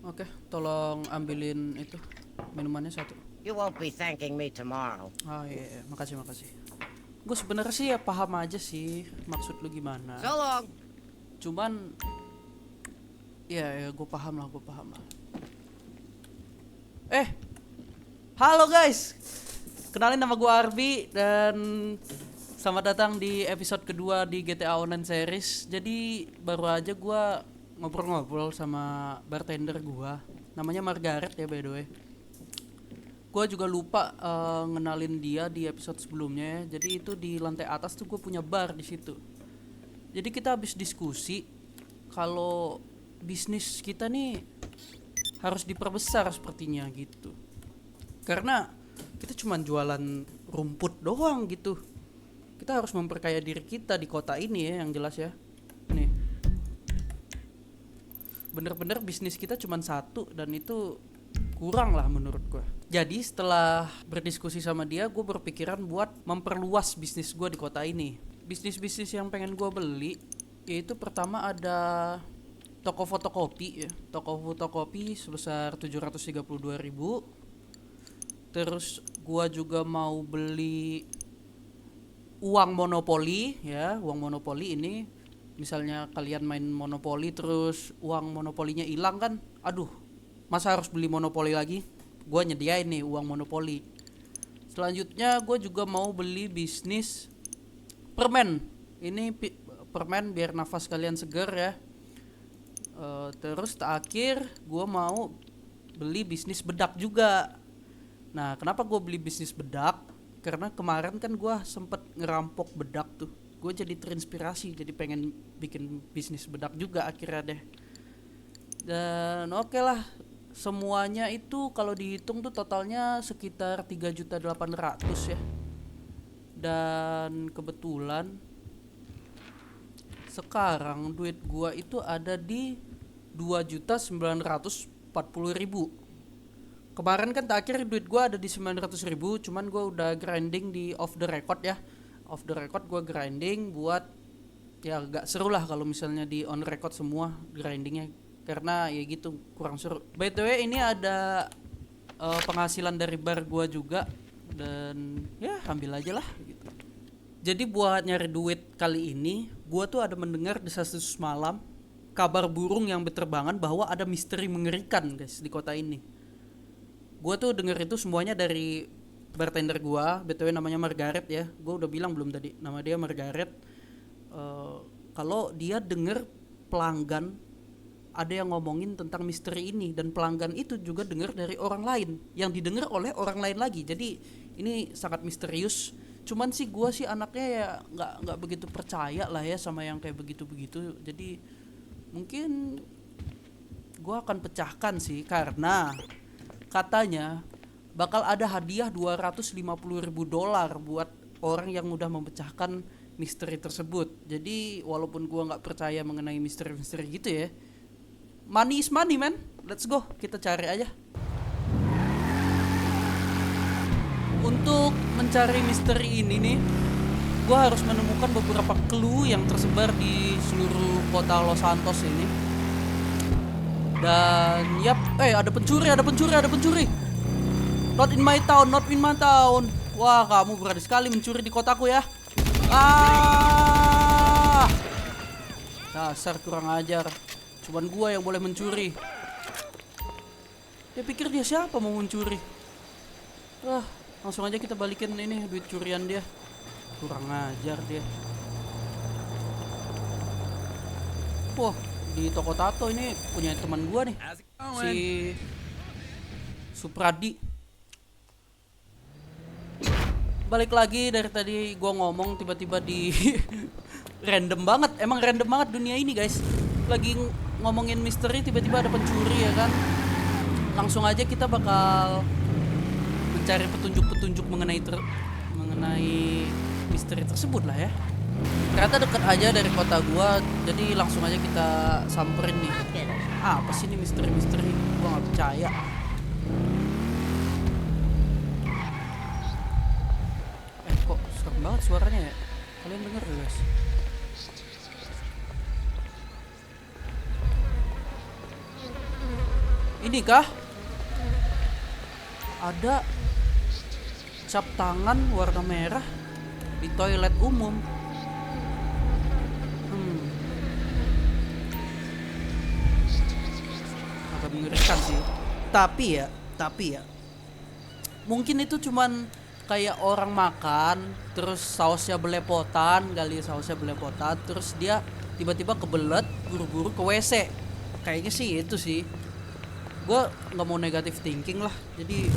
Oke, tolong ambilin itu minumannya satu. You won't be thanking me tomorrow. Ah iya, iya. Makasih makasih. Gue sebenarnya sih ya paham aja sih maksud lu gimana. So long. Cuman ya gue paham lah, gue paham lah. Eh, halo guys. Kenalin, nama gue Arbi dan selamat datang di episode kedua di GTA Online Series. Jadi baru aja gue ngobrol-ngobrol sama bartender gue. Namanya Margaret ya, by the way. Gue juga lupa ngenalin dia di episode sebelumnya ya. Jadi itu di lantai atas tuh gue punya bar di situ. Jadi kita habis diskusi kalau bisnis kita nih harus diperbesar sepertinya gitu. Karena kita cuma jualan rumput doang gitu. Kita harus memperkaya diri kita di kota ini ya, yang jelas ya. Nih, bener-bener bisnis kita cuma satu dan itu kurang lah menurut gue. Jadi setelah berdiskusi sama dia, gue berpikiran buat memperluas bisnis gue di kota ini. Bisnis-bisnis yang pengen gue beli yaitu pertama ada toko fotokopi ya. Toko fotokopi sebesar 732.000. Terus gue juga mau beli uang monopoli ya. Uang monopoli ini misalnya kalian main monopoli terus uang monopolinya hilang kan, aduh, masa harus beli monopoli lagi? Gue nyediain nih uang monopoli. Selanjutnya gue juga mau beli bisnis permen. Ini permen biar nafas kalian segar ya. Terus terakhir gue mau beli bisnis bedak juga. Nah, kenapa gue beli bisnis bedak? Karena kemarin kan gue sempet ngerampok bedak tuh. Gue jadi terinspirasi, jadi pengen bikin bisnis bedak juga akhirnya deh. Dan oke lah, semuanya itu kalau dihitung tuh totalnya sekitar 3.800.000 ya. Dan kebetulan sekarang duit gua itu ada di 2.940.000. Kemarin kan terakhir duit gua ada di 900.000, cuman gua udah grinding di off the record ya. Off the record gua grinding buat ya gak seru lah kalau misalnya di on record semua grindingnya, karena ya gitu kurang seru. By the way, ini ada penghasilan dari bar gua juga dan ya ambil aja lah gitu. Jadi buat nyari duit kali ini, gua tuh ada mendengar desas-desus malam, kabar burung yang berterbangan bahwa ada misteri mengerikan guys di kota ini. Gua tuh denger itu semuanya dari bartender gua, btw namanya Margaret ya. Gua udah bilang belum tadi, nama dia Margaret. Kalau dia denger pelanggan ada yang ngomongin tentang misteri ini, dan pelanggan itu juga dengar dari orang lain yang didengar oleh orang lain lagi. Jadi ini sangat misterius. Cuman sih gue sih anaknya ya nggak begitu percaya lah ya sama yang kayak begitu. Jadi mungkin gue akan pecahkan sih, karena katanya bakal ada hadiah $250.000 buat orang yang udah memecahkan misteri tersebut. Jadi walaupun gue nggak percaya mengenai misteri-misteri gitu ya, money is money man, let's go, kita cari aja. Untuk mencari misteri ini nih, gue harus menemukan beberapa clue yang tersebar di seluruh kota Los Santos ini. Dan yap, ada pencuri. Not in my town. Wah, kamu berani sekali mencuri di kotaku ya. Dasar kurang ajar. Cuman gua yang boleh mencuri. Dia pikir dia siapa mau mencuri? Langsung aja kita balikin ini duit curian dia. Kurang ajar dia. Wah, di toko tato ini punya teman gua nih, si Supradi. Balik lagi dari tadi gua ngomong tiba-tiba di random banget. Emang random banget dunia ini guys. Lagi ngomongin misteri tiba-tiba ada pencuri ya kan. Langsung aja kita bakal mencari petunjuk-petunjuk mengenai misteri tersebut lah ya. Ternyata dekat aja dari kota gua, jadi langsung aja kita samperin nih. Apa sih ini misteri-misteri? Gua nggak percaya. Kok serem banget suaranya ya? Kalian denger guys? Ini kah? Ada cap tangan warna merah di toilet umum. Agak mengerikan sih. Tapi ya, mungkin itu cuman kayak orang makan terus sausnya belepotan kali, terus dia tiba-tiba kebelet buru-buru ke WC. Kayaknya sih itu sih. Gue nggak mau negatif thinking lah, jadi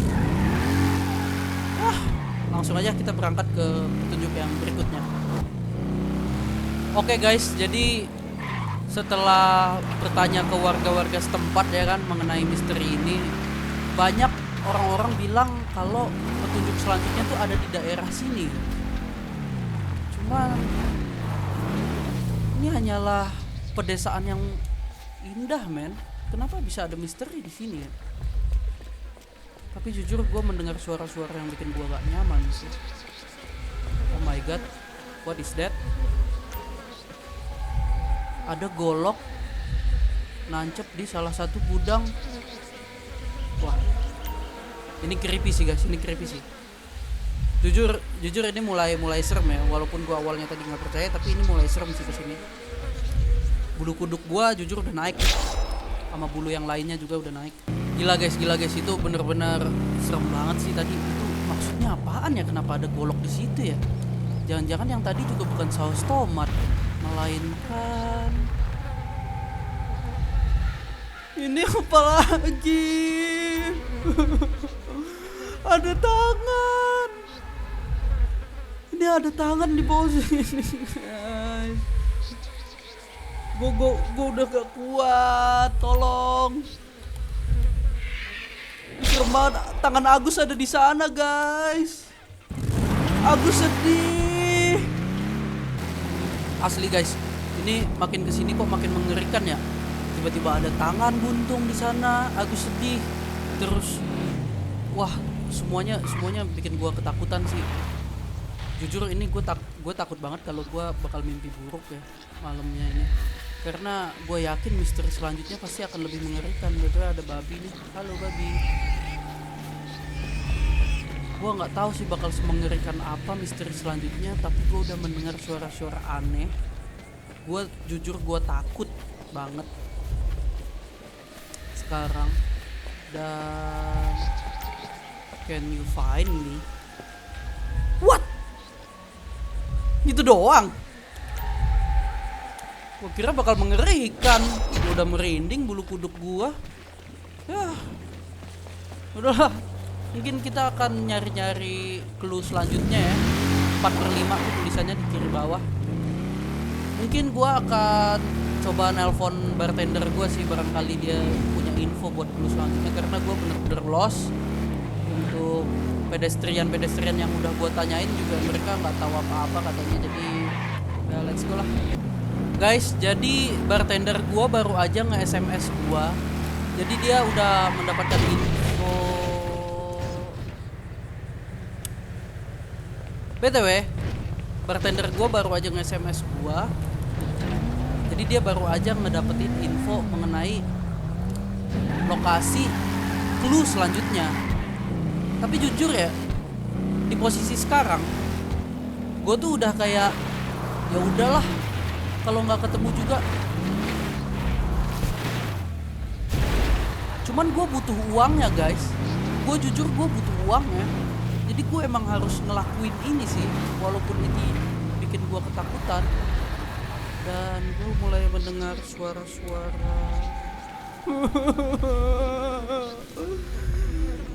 langsung aja kita berangkat ke petunjuk yang berikutnya. Oke guys, jadi setelah bertanya ke warga-warga setempat ya kan mengenai misteri ini, banyak orang-orang bilang kalau petunjuk selanjutnya tuh ada di daerah sini. Cuma ini hanyalah pedesaan yang indah, men. Kenapa bisa ada misteri di sini ya? Tapi jujur gue mendengar suara-suara yang bikin gue gak nyaman sih. Oh my god, what is that? Ada golok nancep di salah satu gudang. Wah, ini creepy sih guys, ini creepy sih. Jujur ini mulai serem ya. Walaupun gue awalnya tadi nggak percaya, tapi ini mulai serem sih kesini. Bulu kuduk gue jujur udah naik, sama bulu yang lainnya juga udah naik. Gila guys, itu bener-bener serem banget sih tadi. Itu maksudnya apaan ya? Kenapa ada golok di situ ya? Jangan-jangan yang tadi juga bukan saus tomat, melainkan ini apa lagi? Ada tangan. Ini ada tangan di bawah sini. Gue udah gak kuat, tolong. Serem banget, tangan Agus ada di sana guys. Agus sedih. Asli guys, ini makin kesini kok makin mengerikan ya. Tiba-tiba ada tangan buntung di sana, Agus sedih. Terus, wah semuanya bikin gua ketakutan sih. Jujur ini gue takut banget kalau gua bakal mimpi buruk ya malamnya ini. Karena gue yakin misteri selanjutnya pasti akan lebih mengerikan. Betul, ada babi nih. Halo babi. Gue nggak tahu sih bakal semengerikan apa misteri selanjutnya, tapi gue udah mendengar suara-suara aneh. Gue jujur gue takut banget sekarang. Dan can you find me? What? Itu doang. Gua kira bakal mengerikan. Udah merinding bulu kuduk gua. Ya. Udahlah. Mungkin kita akan nyari-nyari clue selanjutnya ya. 4/5 tuh tulisannya di kiri bawah. Mungkin gua akan coba nelpon bartender gua sih, barangkali dia punya info buat clue selanjutnya, karena gua bener-bener lost. Untuk pedestrian yang udah gua tanyain juga mereka nggak tahu apa-apa katanya. Jadi ya let's go lah. Guys, jadi bartender gua baru aja nge-SMS gua. Jadi dia udah mendapatkan info. BTW, bartender gua baru aja nge-SMS gua. Jadi dia baru aja ngedapetin info mengenai lokasi clue selanjutnya. Tapi jujur ya, di posisi sekarang gua tuh udah kayak ya udahlah, kalau nggak ketemu juga. Cuman gue butuh uangnya guys. Gue jujur gue butuh uangnya. Jadi gue emang harus ngelakuin ini sih, walaupun ini bikin gue ketakutan. Dan gue mulai mendengar suara-suara.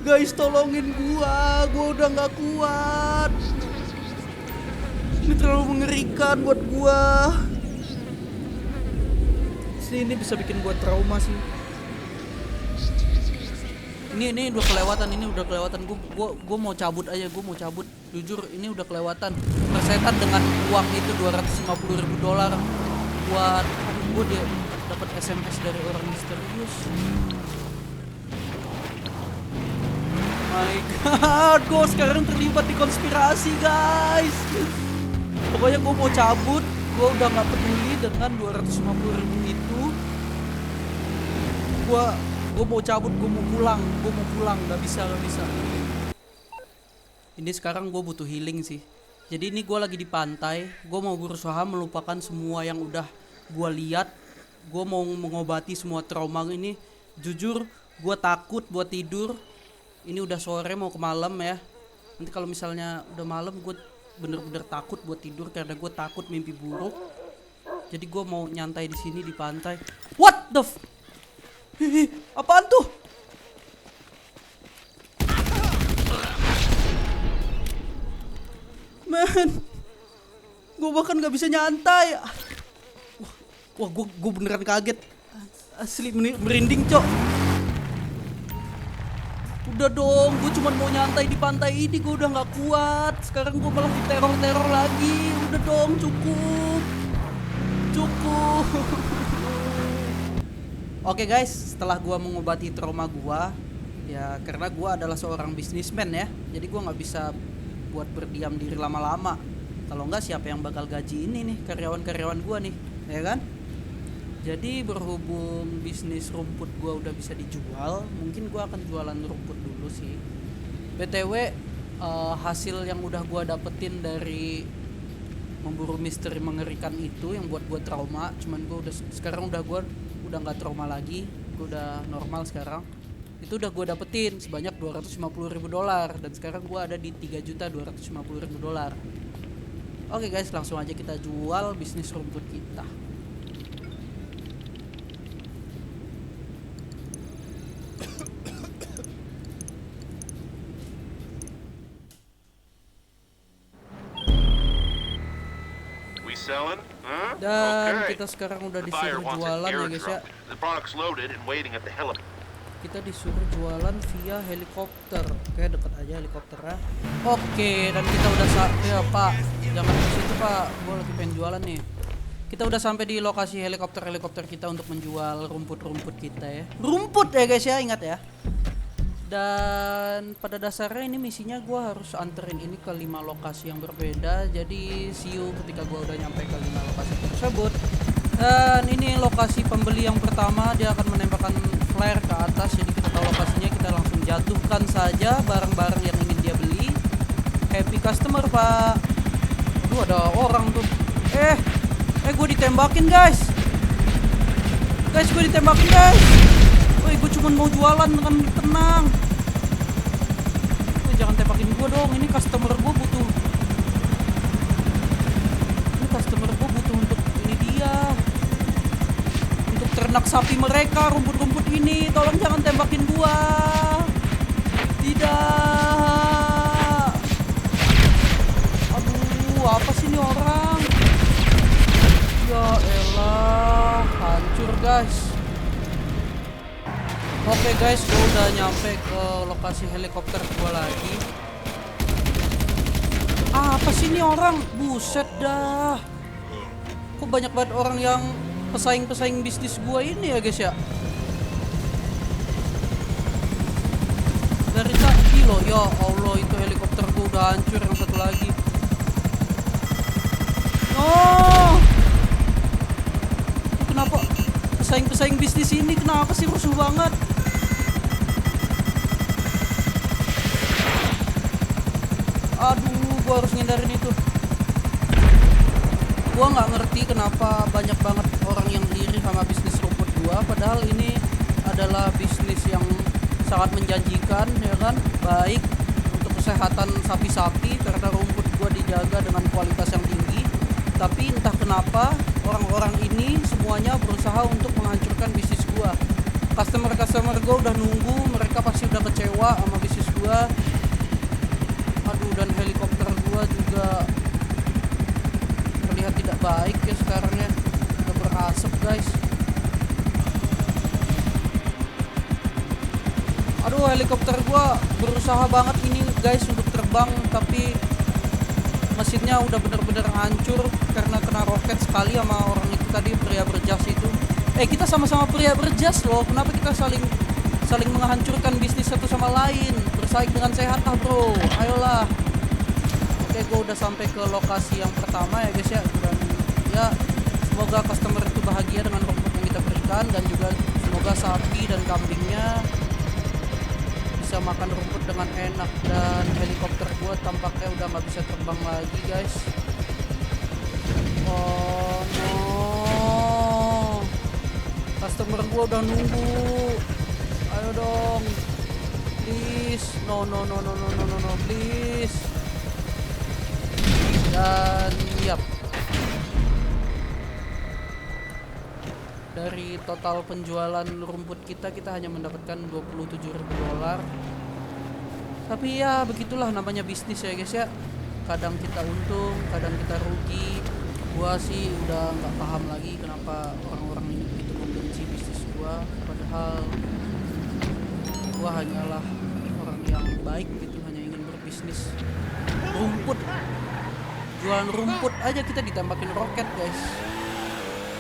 Guys, tolongin gue udah nggak kuat. Ini terlalu mengerikan buat gue. Ini bisa bikin gue trauma sih. Ini udah kelewatan. Gue mau cabut aja, jujur ini udah kelewatan. Persetan dengan uang itu $250.000 buat gue, dia dapat SMS dari orang misterius. My god, gue sekarang terlibat di konspirasi guys. Pokoknya gue mau cabut. Gue udah gak peduli dengan $250.000 itu. Gue Gue mau cabut, gue mau pulang, nggak bisa. Ini sekarang gue butuh healing sih. Jadi ini gue lagi di pantai, gue mau berusaha melupakan semua yang udah gue lihat. Gue mau mengobati semua trauma ini. Jujur, gue takut buat tidur. Ini udah sore mau ke malam ya. Nanti kalau misalnya udah malam, gue bener-bener takut buat tidur karena gue takut mimpi buruk. Jadi gue mau nyantai di sini di pantai. What the apaan tuh? Man, gue bahkan nggak bisa nyantai. Wah, gue beneran kaget. Asli merinding, cok. Udah dong, gue cuma mau nyantai di pantai ini, gue udah nggak kuat. Sekarang gue malah diteror lagi. Udah dong, cukup. Oke guys, setelah gue mengobati trauma gue, ya karena gue adalah seorang bisnismen ya, jadi gue nggak bisa buat berdiam diri lama-lama. Kalau nggak, siapa yang bakal gaji ini nih, karyawan gue nih, ya kan? Jadi berhubung bisnis rumput gue udah bisa dijual, mungkin gue akan jualan rumput dulu sih. BTW, hasil yang udah gue dapetin dari memburu misteri mengerikan itu yang buat gue trauma, cuman gue udah nggak trauma lagi, gue udah normal sekarang. Itu udah gue dapetin sebanyak $250.000 dan sekarang gue ada di $3.250.000. Oke guys, langsung aja kita jual bisnis rumput kita. Selling? Huh? Dan Okay. kita sekarang udah The buyer disuruh wants an jualan ya guys ya. airdrop. The product's loaded and waiting at the helipad. Kita disuruh jualan via helikopter. Oke, deket aja helikopternya. Oke, dan kita udah ya Pak, jangan di situ Pak, gue lagi pengen jualan nih. Kita udah sampai di lokasi helikopter kita untuk menjual rumput-rumput kita ya. Rumput ya guys ya, ingat ya. Dan pada dasarnya ini misinya gue harus anterin ini ke 5 lokasi yang berbeda. Jadi see you ketika gue udah nyampe ke 5 lokasi tersebut. Dan ini lokasi pembeli yang pertama, dia akan menembakkan flare ke atas. Jadi kita tahu lokasinya, kita langsung jatuhkan saja barang-barang yang ingin dia beli. Happy customer Pak. Aduh, ada orang tuh. Gue ditembakin guys. Gue ditembakin guys. Woi, gue cuma mau jualan dengan tenang. Woi, jangan tembakin gue dong. Ini customer gue butuh. Untuk ini dia. Untuk ternak sapi mereka, rumput-rumput ini. Tolong jangan tembakin gua. Tidak. Aduh, apa sih ini orang? Ya elah, hancur guys. Oke guys, gue udah nyampe ke lokasi helikopter gue lagi. Apa sih ini orang? Buset dah. Kok banyak banget orang yang pesaing bisnis gue ini ya guys ya. Dari tadi loh, ya Allah, itu helikopter gue udah hancur. Yang satu lagi. Oh, kenapa pesaing bisnis ini kenapa sih rusuh banget? Aduh, gua harus ngindarin itu. Gua nggak ngerti kenapa banyak banget orang yang iri sama bisnis rumput gua, padahal ini adalah bisnis yang sangat menjanjikan ya kan, baik untuk kesehatan sapi-sapi karena rumput gua dijaga dengan kualitas yang tinggi. Tapi entah kenapa orang-orang ini semuanya berusaha untuk menghancurkan bisnis gua. Customer gua udah nunggu, mereka pasti udah kecewa sama bisnis gua. Aduh, dan helikopter gua juga terlihat tidak baik ya sekarang ya. Udah berasap guys. Aduh, helikopter gua berusaha banget ini guys untuk terbang, tapi mesinnya udah bener-bener hancur karena kena roket sekali sama orang itu tadi, pria berjas itu. Kita sama-sama pria berjas loh. Kenapa kita saling menghancurkan bisnis satu sama lain? Bersaing dengan sehat lah bro, ayolah. Oke, gue udah sampai ke lokasi yang pertama ya guys ya. Dan ya semoga customer itu bahagia dengan rumput yang kita berikan, dan juga semoga juga sapi dan kambingnya bisa makan rumput dengan enak. Dan helikopter gua tampaknya udah nggak bisa terbang lagi guys. Oh no, customer gua udah nunggu. Ayo dong, please. No, please. Dan yap, dari total penjualan rumput kita hanya mendapatkan $27.000. Tapi ya begitulah namanya bisnis ya guys ya. Kadang kita untung, kadang kita rugi. Gua sih udah nggak paham lagi kenapa orang-orang ini begitu membenci bisnis gua. Padahal gua hanyalah orang yang baik gitu, hanya ingin berbisnis rumput. Jualan rumput aja kita ditembakin roket guys.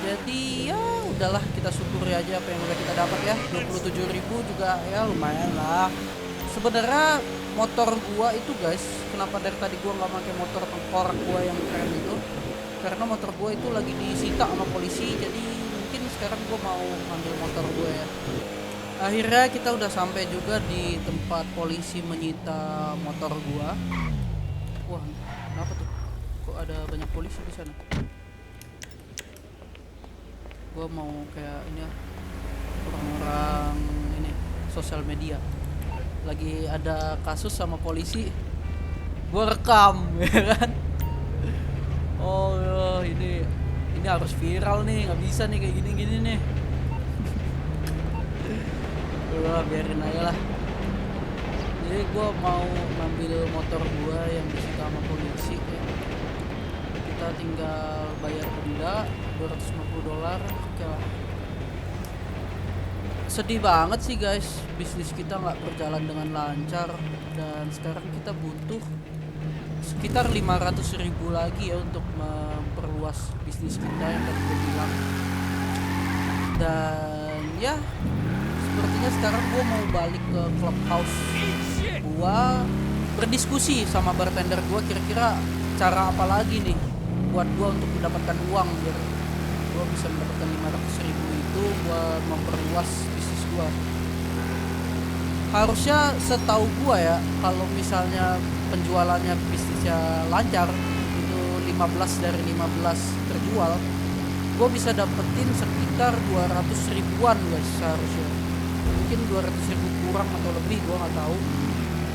Jadi ya udahlah, kita syukuri aja apa yang udah kita dapat ya. 27.000 juga ya lumayan lah. Sebenarnya motor gua itu guys, kenapa dari tadi gua nggak pakai motor tengkorak gua yang keren itu? Karena motor gua itu lagi disita sama polisi. Jadi mungkin sekarang gua mau ambil motor gua ya. Akhirnya kita udah sampai juga di tempat polisi menyita motor gua. Wah, kenapa tuh? Kok ada banyak polisi di sana? Gua mau kayak ini ya, orang-orang ini sosial media. Lagi ada kasus sama polisi, gua rekam ya kan. Oh ini harus viral nih, nggak bisa nih kayak gini-gini nih. Udah biarin aja lah. Jadi gua mau ngambil motor gua yang disita sama polisi ya. Kita tinggal bayar denda $250. Oke lah. Sedih banget sih guys, bisnis kita nggak berjalan dengan lancar. Dan sekarang kita butuh sekitar 500.000 lagi ya untuk memperluas bisnis kita yang tadi gue bilang. Dan ya sepertinya sekarang gue mau balik ke clubhouse. Gue berdiskusi sama bartender gue, kira-kira cara apa lagi nih buat gue untuk mendapatkan uang biar gue bisa mendapatkan 500.000 itu buat memperluas bisnis gue. Harusnya setahu gue ya, kalau misalnya penjualannya bisnisnya lancar itu 15 dari 15 terjual, gue bisa dapetin sekitar 200.000-an guys seharusnya. Mungkin 200.000 kurang atau lebih, gue nggak tahu.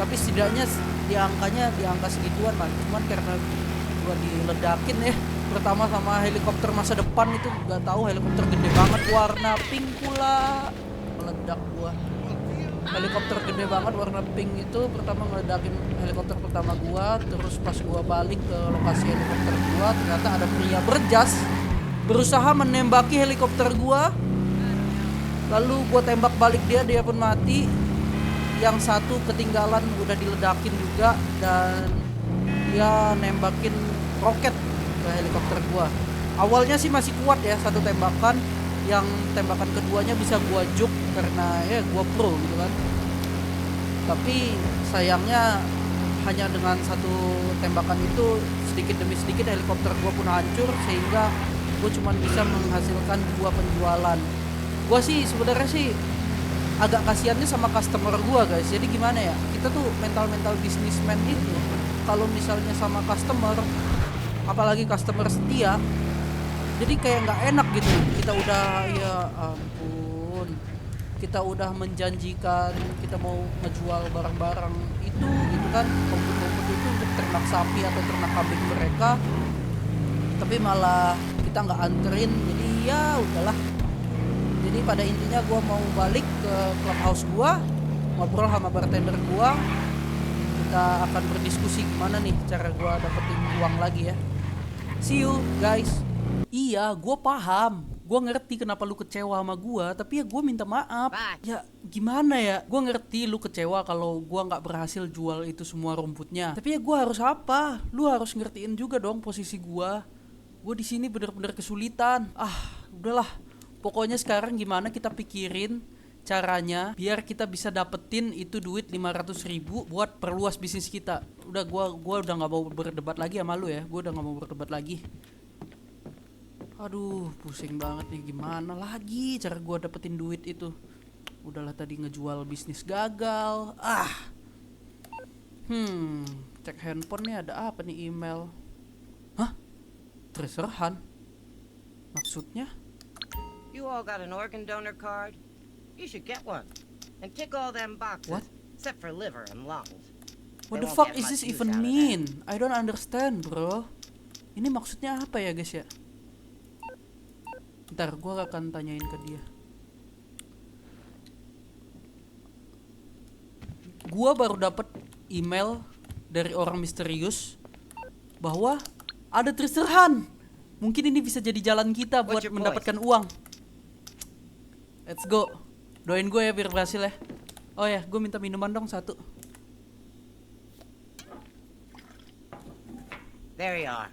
Tapi setidaknya di angka segituan lah. Cuman karena gue diledakin ya, pertama sama helikopter masa depan itu, nggak tahu helikopter gede banget warna pink pula, meledak gua. Helikopter gede banget warna pink itu pertama ngeledakin helikopter pertama gua. Terus pas gua balik ke lokasi helikopter gua, ternyata ada pria berjas berusaha menembaki helikopter gua. Lalu gua tembak balik dia pun mati. Yang satu ketinggalan udah diledakin juga, dan dia nembakin roket ke helikopter gua. Awalnya sih masih kuat ya satu tembakan, yang tembakan keduanya bisa gua juk karena ya gua pro gitu kan. Tapi sayangnya hanya dengan satu tembakan itu sedikit demi sedikit helikopter gua pun hancur, sehingga gua cuma bisa menghasilkan 2 penjualan. Gua sih sebenarnya sih agak kasihannya sama customer gua guys. Jadi gimana ya, kita tuh mental bisnismen itu kalau misalnya sama customer, apalagi customer setia, jadi kayak nggak enak gitu. Kita udah, ya ampun, kita udah menjanjikan kita mau ngejual barang-barang itu gitu kan, rumput-rumput itu untuk ternak sapi atau ternak kambing mereka, tapi malah kita nggak anterin. Jadi ya udahlah. Jadi pada intinya gue mau balik ke clubhouse gue, ngobrol sama bartender gue. Kita akan berdiskusi gimana nih cara gue dapetin uang lagi ya. See you guys. Iya, gue paham. Gue ngerti kenapa lu kecewa sama gue, tapi ya gue minta maaf. Bye. Ya gimana ya, gue ngerti lu kecewa kalau gue gak berhasil jual itu semua rumputnya. Tapi ya gue harus apa? Lu harus ngertiin juga dong posisi gue. Gue di sini bener-bener kesulitan. Udahlah. Pokoknya sekarang gimana kita pikirin caranya biar kita bisa dapetin itu duit 500.000 buat perluas bisnis kita. Udah, gua udah nggak mau berdebat lagi sama lu ya. Gua udah nggak mau berdebat lagi. Aduh, pusing banget nih, gimana lagi cara gua dapetin duit itu. Udahlah tadi ngejual bisnis gagal. Cek handphone nih ada apa nih, email. Hah? Treasurehan? Maksudnya? You all got an organ donor card? You should get one. And tick all them boxes. What? Except for liver and lungs. What They the won't fuck get is much this use even out of that. mean? I don't understand, bro. Ini maksudnya apa ya, guys ya? Ntar gua akan tanyain ke dia. Gua baru dapat email dari orang misterius bahwa ada treasurehan. Mungkin ini bisa jadi jalan kita buat What's your mendapatkan uang. Let's go. Doain gue ya biar berhasil ya. Oh ya, gue minta minuman dong satu. There you are.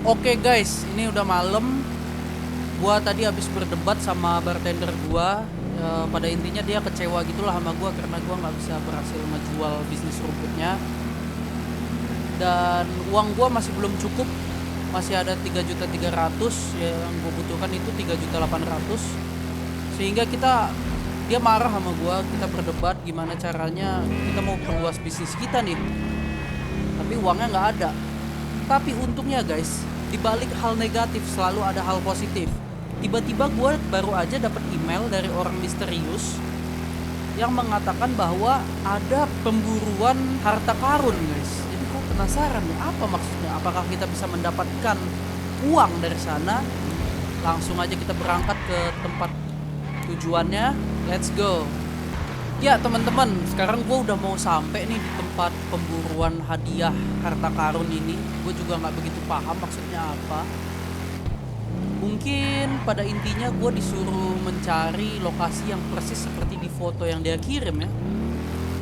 Oke guys, ini udah malam. Gua tadi habis berdebat sama bartender gua. Pada intinya dia kecewa gitulah sama gua karena gua nggak bisa berhasil ngejual bisnis rumputnya. Dan uang gua masih belum cukup. Masih ada 3.300.000, yang gua butuhkan itu 3.800.000. Sehingga dia marah sama gua, kita berdebat gimana caranya kita mau perluas bisnis kita nih. Tapi uangnya nggak ada. Tapi untungnya guys, di balik hal negatif selalu ada hal positif. Tiba-tiba gue baru aja dapat email dari orang misterius yang mengatakan bahwa ada pemburuan harta karun guys. Jadi gue penasaran nih, apa maksudnya? Apakah kita bisa mendapatkan uang dari sana? Langsung aja kita berangkat ke tempat tujuannya. Let's go. Ya teman-teman, sekarang gue udah mau sampai nih di tempat pemburuan hadiah harta karun ini. Gue juga nggak begitu paham maksudnya apa. Mungkin pada intinya gue disuruh mencari lokasi yang persis seperti di foto yang dia kirim ya.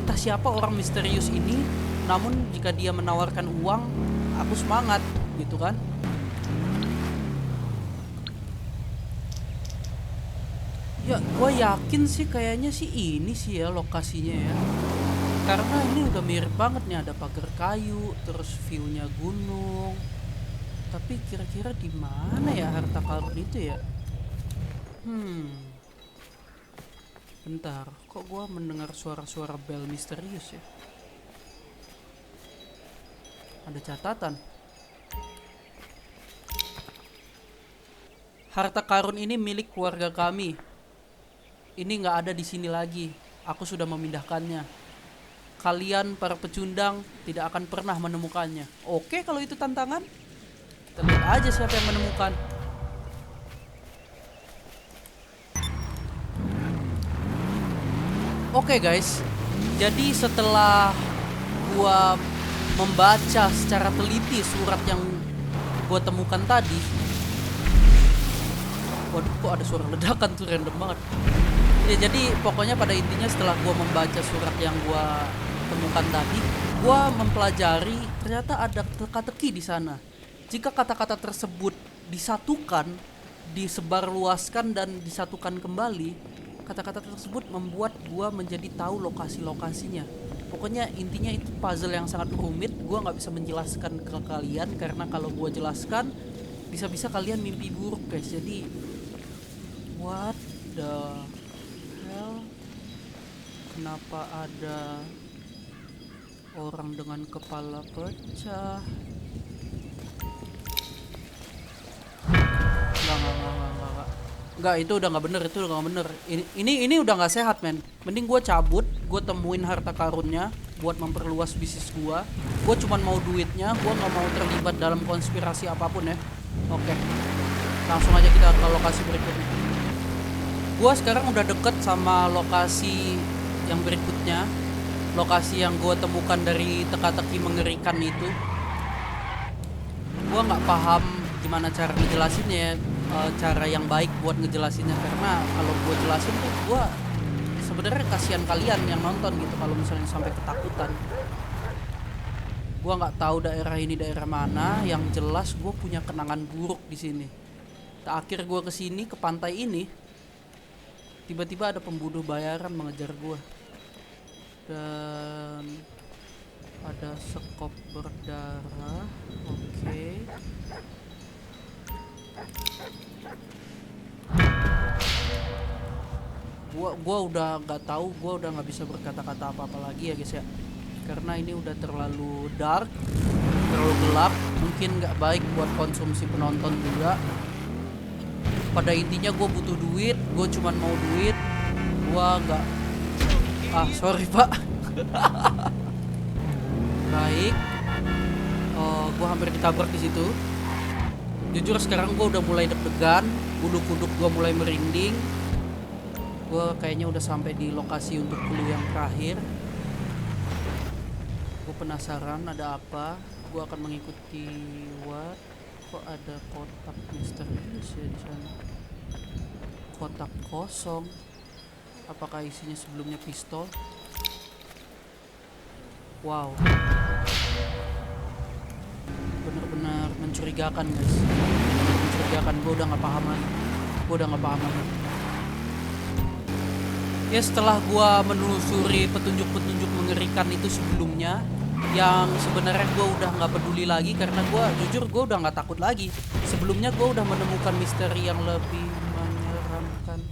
Entah siapa orang misterius ini, namun jika dia menawarkan uang, aku semangat gitu kan. Ya gue yakin sih kayaknya sih ini sih ya lokasinya ya. Karena ini udah mirip banget nih, ada pagar kayu, terus view-nya gunung. Tapi kira-kira di mana ya harta karun itu ya? Bentar, kok gue mendengar suara-suara bel misterius ya? Ada catatan. Harta karun ini milik keluarga kami. Ini nggak ada di sini lagi. Aku sudah memindahkannya. Kalian para pecundang tidak akan pernah menemukannya. Oke, kalau itu tantangan, kita lihat aja siapa yang menemukan. Oke guys, jadi setelah gua membaca secara teliti surat yang gua temukan tadi, waduh kok ada suara ledakan tuh, random banget. Ya jadi pokoknya pada intinya setelah gua membaca surat yang gua temukan tadi, gua mempelajari ternyata ada teka-teki di sana. Jika kata-kata tersebut disatukan, disebarluaskan dan disatukan kembali, kata-kata tersebut membuat gua menjadi tahu lokasi-lokasinya. Pokoknya intinya itu puzzle yang sangat rumit. Gua nggak bisa menjelaskan ke kalian karena kalau gua jelaskan bisa-bisa kalian mimpi buruk guys. Jadi what the hell? Kenapa ada orang dengan kepala pecah? Enggak, itu udah nggak bener, itu udah nggak bener. Ini udah nggak sehat men. Mending gue cabut, gue temuin harta karunnya buat memperluas bisnis gue. Gue cuman mau duitnya, gue nggak mau terlibat dalam konspirasi apapun ya. Oke, langsung aja kita ke lokasi berikutnya. Gue sekarang udah deket sama lokasi yang berikutnya, lokasi yang gue temukan dari teka-teki mengerikan itu. Gue nggak paham gimana cara ngejelasinnya ya, cara yang baik buat ngejelasinnya, karena kalau gue jelasin tuh gue sebenarnya kasihan kalian yang nonton gitu kalau misalnya sampai ketakutan. Gue nggak tahu daerah ini daerah mana, yang jelas gue punya kenangan buruk di sini. Terakhir gue kesini ke pantai ini, tiba-tiba ada pembunuh bayaran mengejar gue. Dan Ada sekop berdarah. Oke. Gua udah nggak tahu, gua udah nggak bisa berkata-kata apa-apa lagi ya guys ya, karena ini udah terlalu dark, terlalu gelap, mungkin nggak baik buat konsumsi penonton juga. Pada intinya gue butuh duit, gue cuman mau duit, gue nggak, sorry pak. Baik, gue hampir ditabrak di situ. Jujur sekarang gue udah mulai deg-degan, bulu kuduk gue mulai merinding. Gue kayaknya udah sampai di lokasi untuk clue yang terakhir. Gue penasaran ada apa. Gue akan mengikuti. Kok ada kotak misterius ya di sana? Kotak kosong. Apakah isinya sebelumnya pistol? Wow. Bener-bener mencurigakan guys. Bener-bener mencurigakan. Gue udah nggak paham lagi. Ya setelah gua menelusuri petunjuk-petunjuk mengerikan itu sebelumnya, yang sebenarnya gua udah nggak peduli lagi karena gua udah nggak takut lagi. Sebelumnya gua udah menemukan misteri yang lebih menyeramkan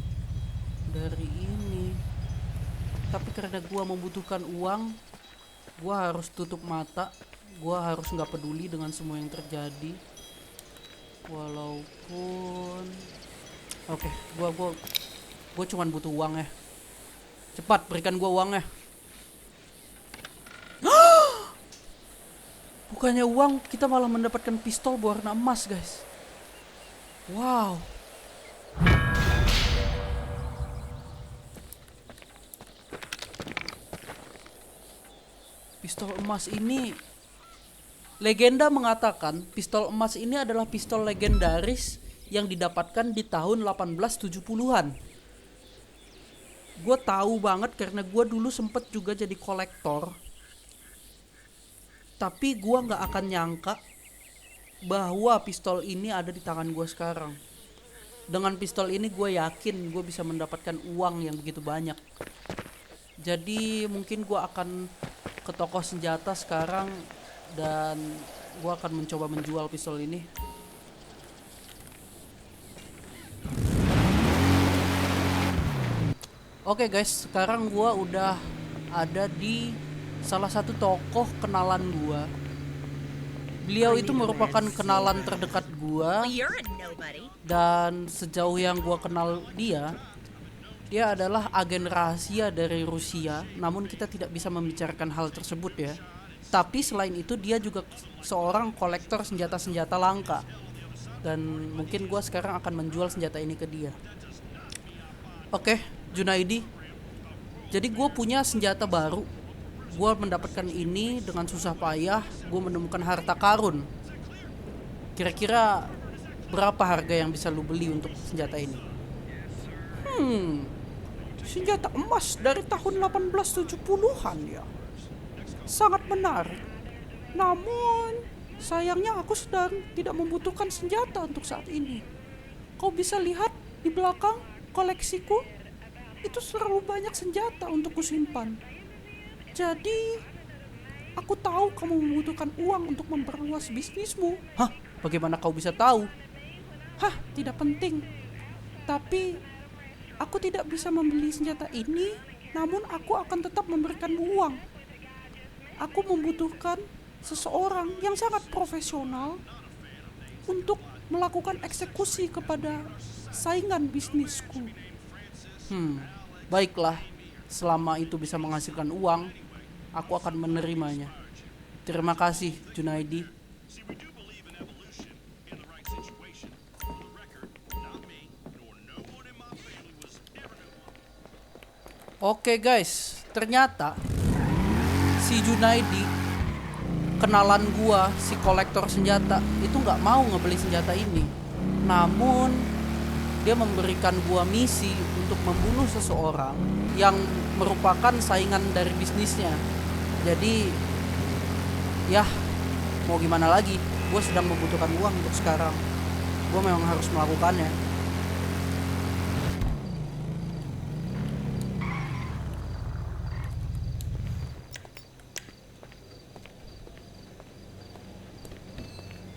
dari ini. Tapi karena gua membutuhkan uang, gua harus tutup mata. Gua harus nggak peduli dengan semua yang terjadi. Walaupun, oke, gua cuman butuh uang ya. Cepat berikan gua uangnya. Bukannya uang, kita malah mendapatkan pistol berwarna emas guys. Wow. Pistol emas ini, legenda mengatakan pistol emas ini adalah pistol legendaris yang didapatkan di tahun 1870-an. Gue tahu banget karena gue dulu sempet juga jadi kolektor. Tapi gue gak akan nyangka bahwa pistol ini ada di tangan gue sekarang. Dengan pistol ini gue yakin gue bisa mendapatkan uang yang begitu banyak. Jadi mungkin gue akan ke toko senjata sekarang dan gue akan mencoba menjual pistol ini. Oke guys, sekarang gua udah ada di salah satu tokoh kenalan gua. Beliau itu merupakan kenalan terdekat gua. Dan sejauh yang gua kenal dia adalah agen rahasia dari Rusia. Namun kita tidak bisa membicarakan hal tersebut ya. Tapi selain itu dia juga seorang kolektor senjata-senjata langka. Dan mungkin gua sekarang akan menjual senjata ini ke dia. Oke, Junaidi. Jadi gue punya senjata baru. Gue mendapatkan ini dengan susah payah. Gue menemukan harta karun. Kira-kira berapa harga yang bisa lu beli untuk senjata ini? Senjata emas dari tahun 1870-an ya. Sangat menarik. Namun sayangnya aku sedang tidak membutuhkan senjata untuk saat ini. Kau bisa lihat di belakang koleksiku, itu terlalu banyak senjata untuk kusimpan. Jadi, aku tahu kamu membutuhkan uang untuk memperluas bisnismu. Hah? Bagaimana kau bisa tahu? Hah, tidak penting. Tapi, aku tidak bisa membeli senjata ini, namun aku akan tetap memberikanmu uang. Aku membutuhkan seseorang yang sangat profesional untuk melakukan eksekusi kepada saingan bisnisku. Baiklah, selama itu bisa menghasilkan uang, aku akan menerimanya. Terima kasih, Junaidi. Oke guys, ternyata si Junaidi, kenalan gua, si kolektor senjata, itu gak mau ngebeli senjata ini. Namun dia memberikan gua misi untuk membunuh seseorang yang merupakan saingan dari bisnisnya. Jadi ya mau gimana lagi, gua sedang membutuhkan uang untuk sekarang. Gua memang harus melakukannya.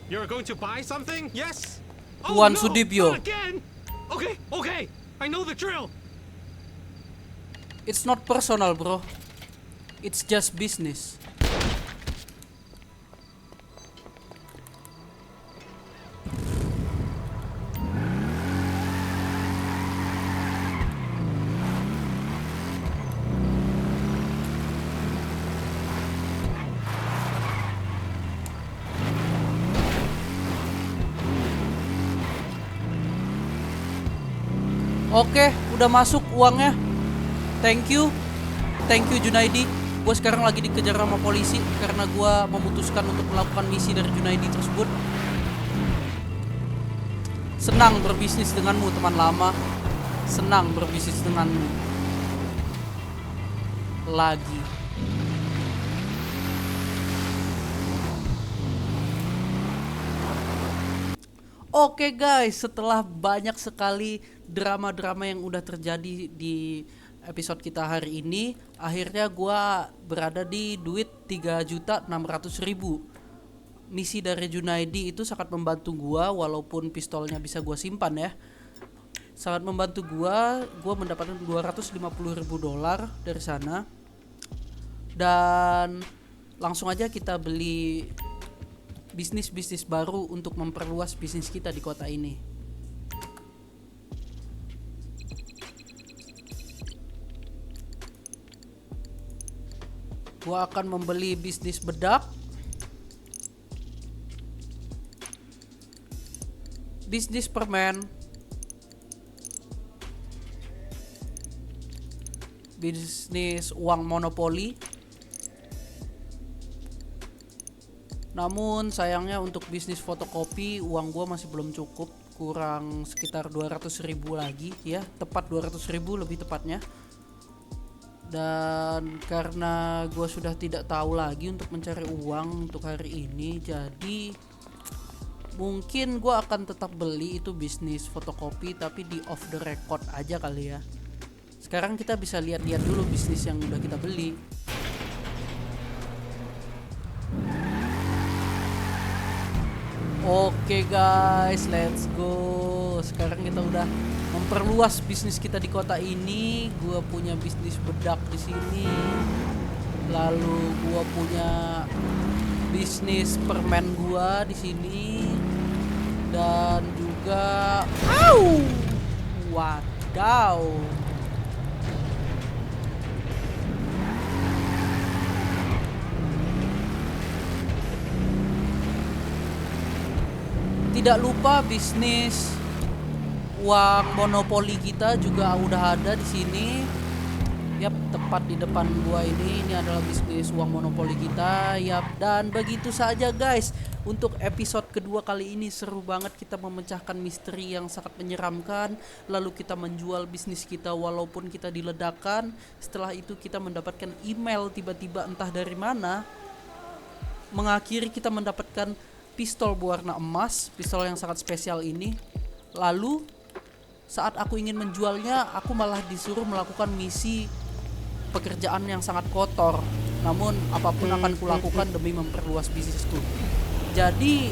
You're going to buy something? Yes? Tuan Sudibyo. Not again! Okay. I know the drill. It's not personal, bro. It's just business. Oke, udah masuk uangnya. Thank you Junaidi. Gue sekarang lagi dikejar sama polisi karena gue memutuskan untuk melakukan misi dari Junaidi tersebut. Senang berbisnis denganmu, teman lama. Senang berbisnis denganmu lagi. Oke guys, setelah banyak sekali drama-drama yang udah terjadi di episode kita hari ini, akhirnya gua berada di duit 3.600.000. Misi dari Junaidi itu sangat membantu gua, walaupun pistolnya bisa gua simpan ya. Sangat membantu gua mendapatkan $250.000 dari sana. Dan langsung aja kita beli bisnis-bisnis baru untuk memperluas bisnis kita di kota ini. Gua akan membeli bisnis bedak, bisnis permen, bisnis uang monopoli. Namun sayangnya untuk bisnis fotokopi uang gua masih belum cukup, kurang sekitar 200.000 lagi ya, tepat 200.000 lebih tepatnya. Dan karena gua sudah tidak tahu lagi untuk mencari uang untuk hari ini, jadi mungkin gua akan tetap beli itu bisnis fotokopi tapi di off the record aja kali ya. Sekarang kita bisa lihat-lihat dulu bisnis yang udah kita beli. Oke guys, let's go. Sekarang kita udah memperluas bisnis kita di kota ini. Gua punya bisnis bedak di sini. Lalu gua punya bisnis permen gua di sini. Dan juga wadaw. Tidak lupa bisnis uang monopoli kita juga udah ada di sini. Yap, tepat di depan gua ini adalah bisnis uang monopoli kita. Yap, dan begitu saja guys. Untuk episode kedua kali ini seru banget, kita memecahkan misteri yang sangat menyeramkan. Lalu kita menjual bisnis kita walaupun kita diledakkan. Setelah itu kita mendapatkan email tiba-tiba entah dari mana. Mengakhiri kita mendapatkan pistol berwarna emas, pistol yang sangat spesial ini. Lalu saat aku ingin menjualnya, aku malah disuruh melakukan misi pekerjaan yang sangat kotor. Namun apapun akan kulakukan demi memperluas bisnisku. Jadi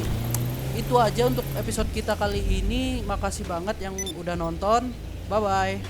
itu aja untuk episode kita kali ini. Makasih banget yang udah nonton. Bye bye.